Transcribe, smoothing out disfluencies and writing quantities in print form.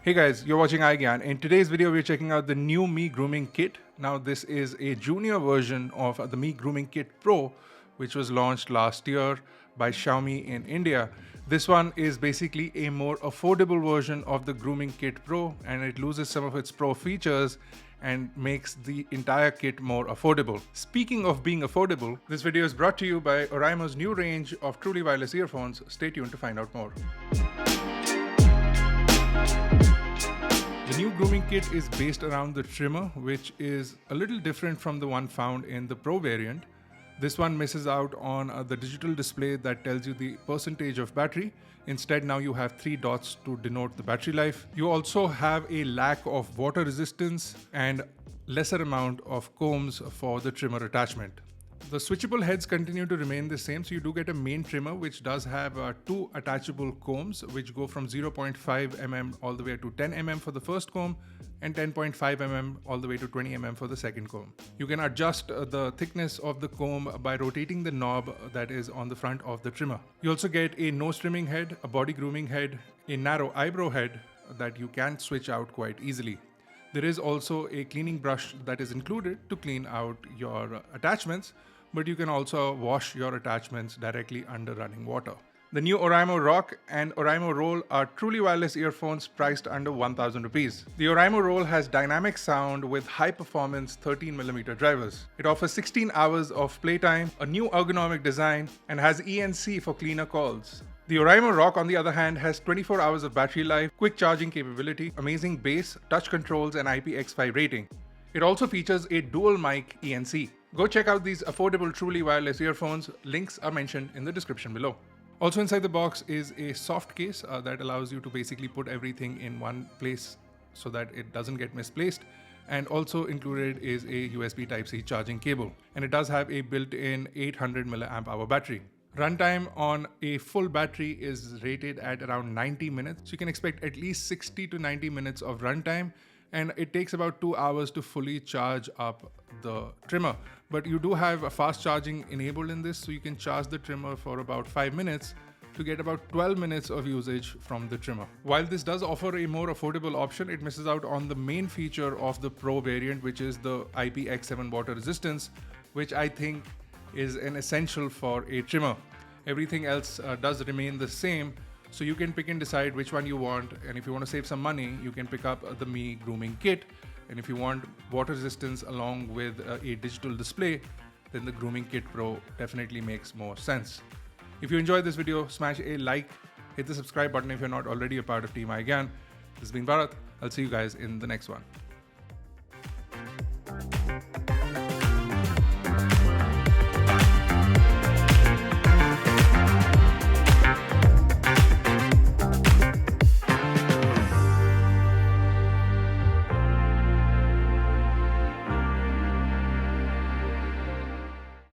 Hey guys, you're watching iGyaan. In today's video, we're checking out the new Mi Grooming Kit. Now, this is a junior version of the Mi Grooming Kit Pro, which was launched last year by Xiaomi in India. This one is basically a more affordable version of the Grooming Kit Pro, and it loses some of its Pro features and makes the entire kit more affordable. Speaking of being affordable, this video is brought to you by Oraimo's new range of truly wireless earphones. Stay tuned to find out more. The new grooming kit is based around the trimmer, which is a little different from the one found in the Pro variant. This one misses out on the digital display that tells you the percentage of battery. Instead, now you have 3 dots to denote the battery life. You also have a lack of water resistance and lesser amount of combs for the trimmer attachment. The switchable heads continue to remain the same, so you do get a main trimmer which does have 2 attachable combs which go from 0.5 mm all the way to 10 mm for the first comb and 10.5 mm all the way to 20 mm for the second comb. You can adjust the thickness of the comb by rotating the knob that is on the front of the trimmer. You also get a nose trimming head, a body grooming head, a narrow eyebrow head that you can switch out quite easily. There is also a cleaning brush that is included to clean out your attachments, but you can also wash your attachments directly under running water. The new Oraimo Rock and Oraimo Roll are truly wireless earphones priced under 1000 rupees. The Oraimo Roll has dynamic sound with high performance 13mm drivers. It offers 16 hours of playtime, a new ergonomic design, and has ENC for cleaner calls. The Oraimo Rock, on the other hand, has 24 hours of battery life, quick charging capability, amazing bass, touch controls, and IPX5 rating. It also features a dual mic ENC. Go check out these affordable truly wireless earphones. Links are mentioned in the description below. Also inside the box is a soft case that allows you to basically put everything in one place so that it doesn't get misplaced. And also included is a USB Type-C charging cable. And it does have a built-in 800 mAh battery. Runtime on a full battery is rated at around 90 minutes. So you can expect at least 60 to 90 minutes of runtime. And it takes about 2 hours to fully charge up the trimmer. But you do have a fast charging enabled in this, so you can charge the trimmer for about 5 minutes to get about 12 minutes of usage from the trimmer. While this does offer a more affordable option, it misses out on the main feature of the Pro variant, which is the IPX7 water resistance, which I think is an essential for a trimmer. Everything else does remain the same, so you can pick and decide which one you want. And if you want to save some money, you can pick up the Mi Grooming Kit. And if you want water resistance along with a digital display, then the Grooming Kit Pro definitely makes more sense. If you enjoyed this video, smash a like, hit the subscribe button if you're not already a part of Team iGyaan. This has been Bharat. I'll see you guys in the next one.